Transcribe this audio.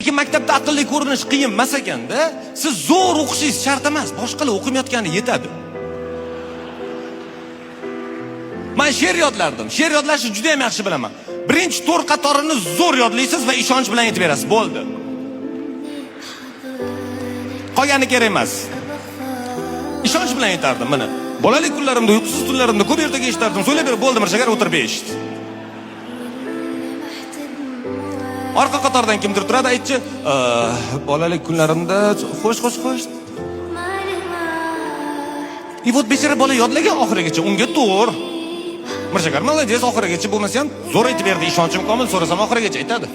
Lekin maktabda aqlli ko'rinish qiyin emas ekanda. Siz zo'r o'qishingiz shart emas, boshqalar o'qimayotgani yetadi. Men she'r yodlardim. She'r yodlashni juda ham yaxshi bilaman. Birinchi to'r qatorini zo'r yodlaysiz va ishonch bilan aytib berasiz. Bo'ldi. Qolgani kerak emas. Ishonch bilan aytardim mana. Bolalik kunlarimda, uyqusiz tunlarimda ko'p ertaga eshitardim. So'ylab berib bo'ldi, Mirshakar o'tirib eshit. Orqa qatordan kimdir turadi, aytchi, bolalik kunlarimda xo'sh. Вот bechara bola yodlagan oxirigacha, unga to'r. Mirshakar, молодец, oxirigacha bo'lmasa ham zo'r aytib berdi, ishonchim komil, so'rasam oxirigacha aytadi.